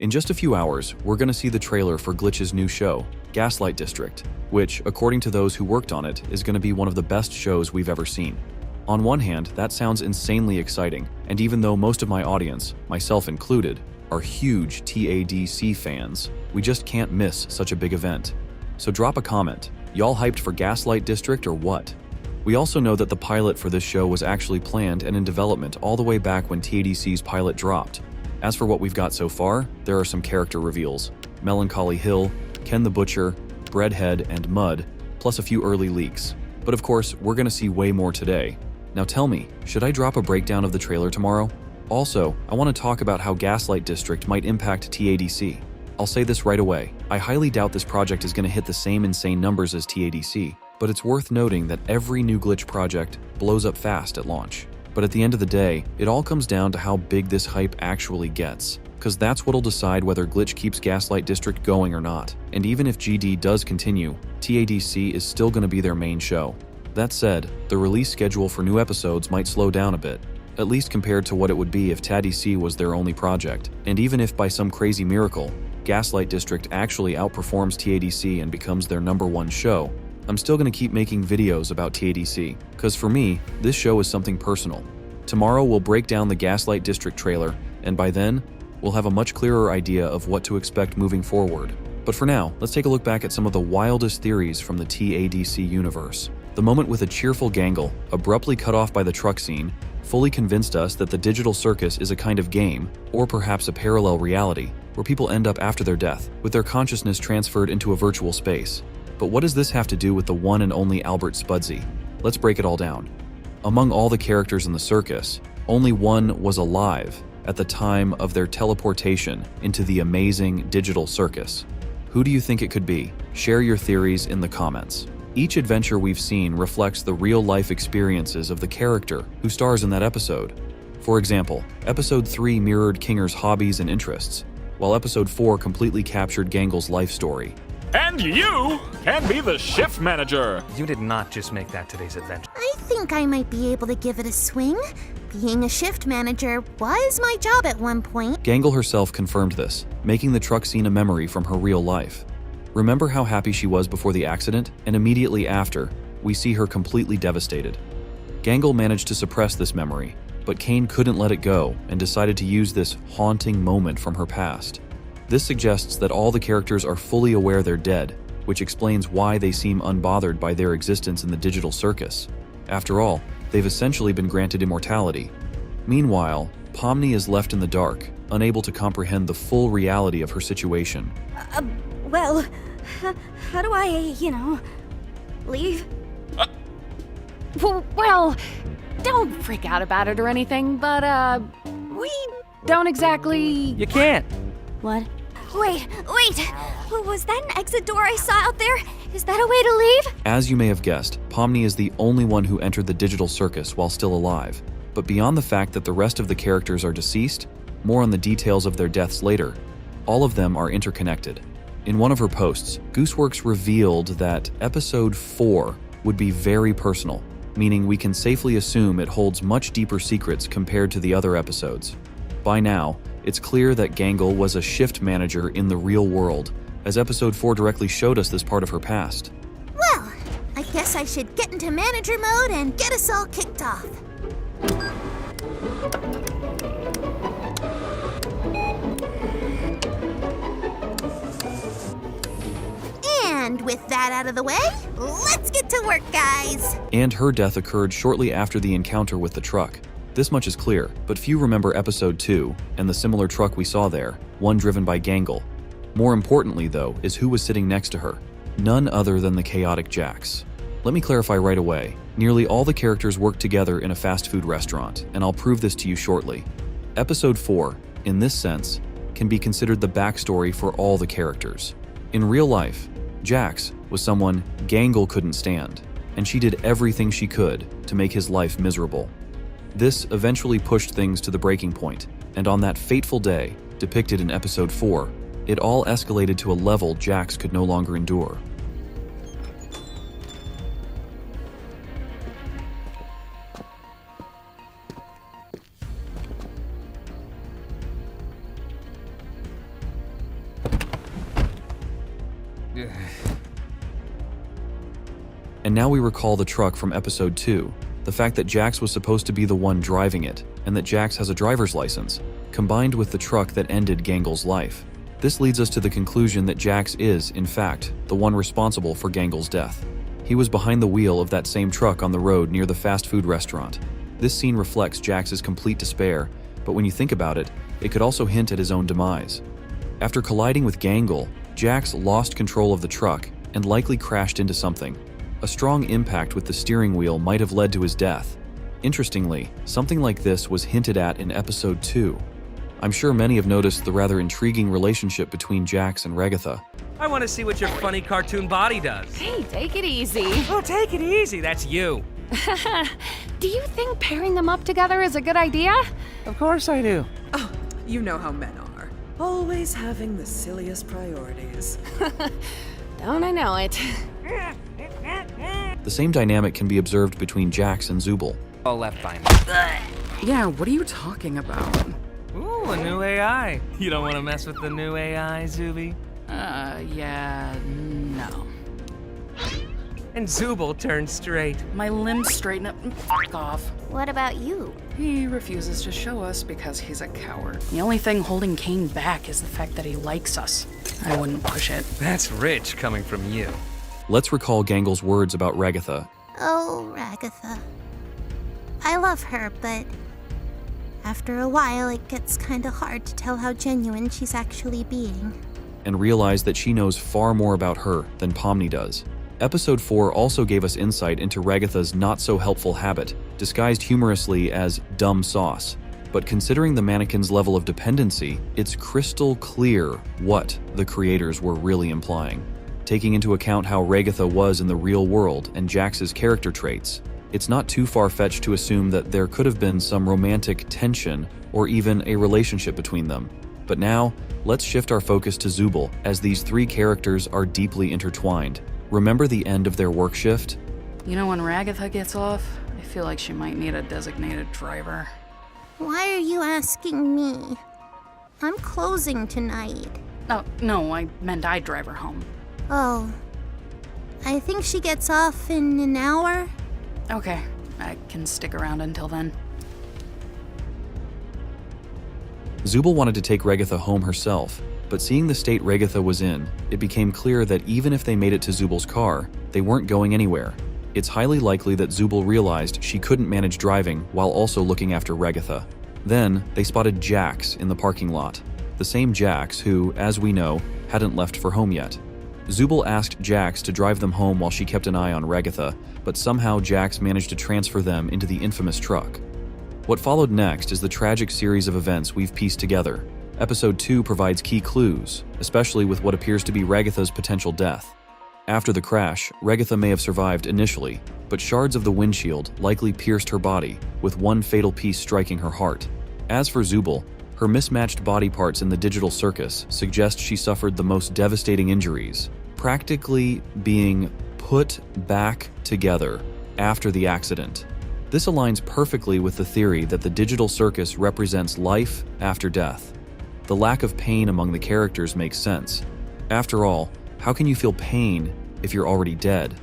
In just a few hours, we're going to see the trailer for Glitch's new show, Gaslight District, which, according to those who worked on it, is going to be one of the best shows we've ever seen. On one hand, that sounds insanely exciting, and even though most of my audience, myself included, are huge TADC fans, we just can't miss such a big event. So drop a comment. Y'all hyped for Gaslight District or what? We also know that the pilot for this show was actually planned and in development all the way back when TADC's pilot dropped. As for what we've got so far, there are some character reveals. Melancholy Hill, Ken the Butcher, Breadhead, and Mud, plus a few early leaks. But of course, we're gonna see way more today. Now tell me, should I drop a breakdown of the trailer tomorrow? Also, I want to talk about how Gaslight District might impact TADC. I'll say this right away, I highly doubt this project is gonna hit the same insane numbers as TADC, but it's worth noting that every new Glitch project blows up fast at launch. But at the end of the day, it all comes down to how big this hype actually gets, because that's what'll decide whether Glitch keeps Gaslight District going or not. And even if GD does continue, TADC is still going to be their main show. That said, the release schedule for new episodes might slow down a bit, at least compared to what it would be if TADC was their only project. And even if by some crazy miracle, Gaslight District actually outperforms TADC and becomes their #1 show, I'm still going to keep making videos about TADC, because for me, this show is something personal. Tomorrow we'll break down the Gaslight District trailer, and by then, we'll have a much clearer idea of what to expect moving forward. But for now, let's take a look back at some of the wildest theories from the TADC universe. The moment with a cheerful Gangle, abruptly cut off by the truck scene, fully convinced us that the digital circus is a kind of game, or perhaps a parallel reality, where people end up after their death, with their consciousness transferred into a virtual space. But what does this have to do with the one and only Albert Spudsy? Let's break it all down. Among all the characters in the circus, only one was alive at the time of their teleportation into the amazing digital circus. Who do you think it could be? Share your theories in the comments. Each adventure we've seen reflects the real-life experiences of the character who stars in that episode. For example, Episode 3 mirrored Kinger's hobbies and interests, while Episode 4 completely captured Gangle's life story. And you can be the shift manager! You did not just make that today's adventure. I think I might be able to give it a swing. Being a shift manager was my job at one point. Gangle herself confirmed this, making the truck scene a memory from her real life. Remember how happy she was before the accident, and immediately after, we see her completely devastated. Gangle managed to suppress this memory, but Kane couldn't let it go and decided to use this haunting moment from her past. This suggests that all the characters are fully aware they're dead, which explains why they seem unbothered by their existence in the digital circus. After all, they've essentially been granted immortality. Meanwhile, Pomni is left in the dark, unable to comprehend the full reality of her situation. Well, how do I, leave? Well, don't freak out about it or anything, but, we don't exactly... You can't. What? Wait! Was that an exit door I saw out there? Is that a way to leave? As you may have guessed, Pomni is the only one who entered the digital circus while still alive. But beyond the fact that the rest of the characters are deceased, more on the details of their deaths later, all of them are interconnected. In one of her posts, Gooseworx revealed that Episode 4 would be very personal, meaning we can safely assume it holds much deeper secrets compared to the other episodes. By now, it's clear that Gangle was a shift manager in the real world, as Episode 4 directly showed us this part of her past. Well, I guess I should get into manager mode and get us all kicked off. And with that out of the way, let's get to work, guys! And her death occurred shortly after the encounter with the truck. This much is clear, but few remember Episode 2 and the similar truck we saw there, one driven by Gangle. More importantly, though, is who was sitting next to her. None other than the chaotic Jax. Let me clarify right away. Nearly all the characters work together in a fast food restaurant, and I'll prove this to you shortly. Episode 4, in this sense, can be considered the backstory for all the characters. In real life, Jax was someone Gangle couldn't stand, and she did everything she could to make his life miserable. This eventually pushed things to the breaking point, and on that fateful day, depicted in Episode 4, it all escalated to a level Jax could no longer endure. And now we recall the truck from episode 2, the fact that Jax was supposed to be the one driving it, and that Jax has a driver's license, combined with the truck that ended Gangle's life. This leads us to the conclusion that Jax is, in fact, the one responsible for Gangle's death. He was behind the wheel of that same truck on the road near the fast food restaurant. This scene reflects Jax's complete despair, but when you think about it, it could also hint at his own demise. After colliding with Gangle, Jax lost control of the truck and likely crashed into something. A strong impact with the steering wheel might have led to his death. Interestingly, something like this was hinted at in episode 2. I'm sure many have noticed the rather intriguing relationship between Jax and Regatha. I want to see what your funny cartoon body does. Hey, take it easy. Oh, take it easy. That's you. Do you think pairing them up together is a good idea? Of course I do. Oh, you know how men are. Always having the silliest priorities. Don't I know it? The same dynamic can be observed between Jax and Zooble. All left by me. Yeah, what are you talking about? Ooh, a new AI. You don't want to mess with the new AI, Zuby? Yeah, no. And Zooble turned straight. My limbs straighten up and fuck off. What about you? He refuses to show us because he's a coward. The only thing holding Kane back is the fact that he likes us. I wouldn't push it. That's rich coming from you. Let's recall Gangle's words about Regatha. Oh, Regatha. I love her, but after a while it gets kinda hard to tell how genuine she's actually being. And realize that she knows far more about her than Pomni does. Episode 4 also gave us insight into Regatha's not-so-helpful habit, disguised humorously as dumb sauce. But considering the mannequin's level of dependency, it's crystal clear what the creators were really implying. Taking into account how Regatha was in the real world and Jax's character traits, it's not too far-fetched to assume that there could have been some romantic tension or even a relationship between them. But now, let's shift our focus to Zooble, as these three characters are deeply intertwined. Remember the end of their work shift? You know, when Ragatha gets off, I feel like she might need a designated driver. Why are you asking me? I'm closing tonight. Oh, no, I meant I'd drive her home. Oh. I think she gets off in an hour? Okay, I can stick around until then. Zooble wanted to take Regatha home herself, but seeing the state Regatha was in, it became clear that even if they made it to Zooble's car, they weren't going anywhere. It's highly likely that Zooble realized she couldn't manage driving while also looking after Regatha. Then, they spotted Jax in the parking lot. The same Jax who, as we know, hadn't left for home yet. Zooble asked Jax to drive them home while she kept an eye on Regatha, but somehow Jax managed to transfer them into the infamous truck. What followed next is the tragic series of events we've pieced together. Episode 2 provides key clues, especially with what appears to be Regatha's potential death. After the crash, Regatha may have survived initially, but shards of the windshield likely pierced her body, with one fatal piece striking her heart. As for Zooble, her mismatched body parts in the digital circus suggest she suffered the most devastating injuries, practically being put back together after the accident. This aligns perfectly with the theory that the digital circus represents life after death. The lack of pain among the characters makes sense. After all, how can you feel pain if you're already dead?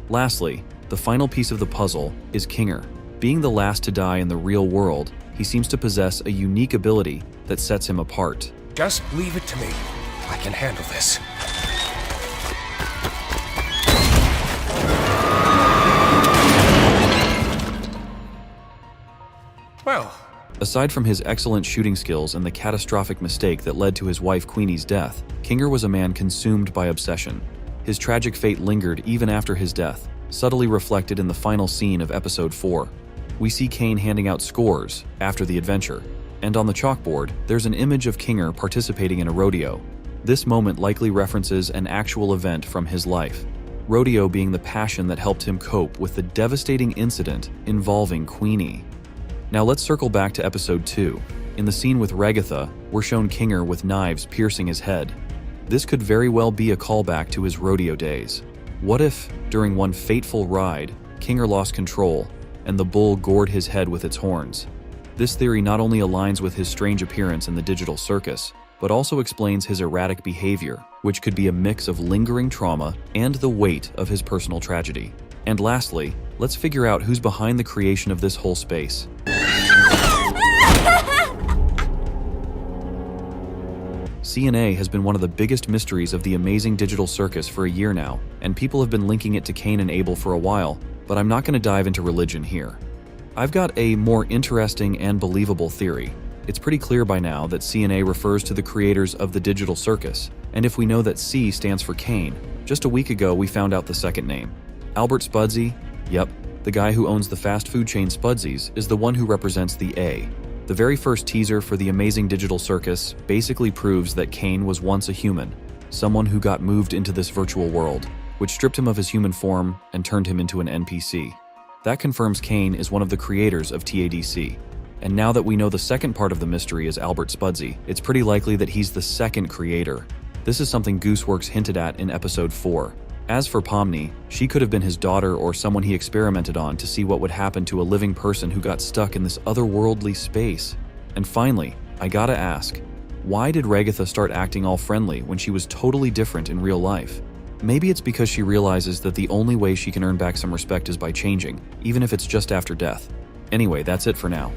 Lastly, the final piece of the puzzle is Kinger. Being the last to die in the real world, he seems to possess a unique ability that sets him apart. Just leave it to me. I can handle this. Well, Aside from his excellent shooting skills and the catastrophic mistake that led to his wife Queenie's death, Kinger was a man consumed by obsession. His tragic fate lingered even after his death, subtly reflected in the final scene of episode 4. We see Kane handing out scores after the adventure, and on the chalkboard, there's an image of Kinger participating in a rodeo. This moment likely references an actual event from his life, rodeo being the passion that helped him cope with the devastating incident involving Queenie. Now let's circle back to episode 2. In the scene with Regatha, we're shown Kinger with knives piercing his head. This could very well be a callback to his rodeo days. What if, during one fateful ride, Kinger lost control and the bull gored his head with its horns? This theory not only aligns with his strange appearance in the digital circus, but also explains his erratic behavior, which could be a mix of lingering trauma and the weight of his personal tragedy. And lastly, let's figure out who's behind the creation of this whole space. CNA has been one of the biggest mysteries of the amazing digital circus for a year now, and people have been linking it to Cain and Abel for a while, but I'm not going to dive into religion here. I've got a more interesting and believable theory. It's pretty clear by now that CNA refers to the creators of the digital circus, and if we know that C stands for Cain, just a week ago we found out the second name. Albert Spudsy, yep, the guy who owns the fast food chain Spudsy's, is the one who represents the A. The very first teaser for the amazing digital circus basically proves that Cain was once a human, someone who got moved into this virtual world, which stripped him of his human form and turned him into an NPC. That confirms Cain is one of the creators of TADC. And now that we know the second part of the mystery is Albert Spudsy, it's pretty likely that he's the second creator. This is something Gooseworx hinted at in episode 4. As for Pomni, she could have been his daughter or someone he experimented on to see what would happen to a living person who got stuck in this otherworldly space. And finally, I gotta ask, why did Regatha start acting all friendly when she was totally different in real life? Maybe it's because she realizes that the only way she can earn back some respect is by changing, even if it's just after death. Anyway, that's it for now.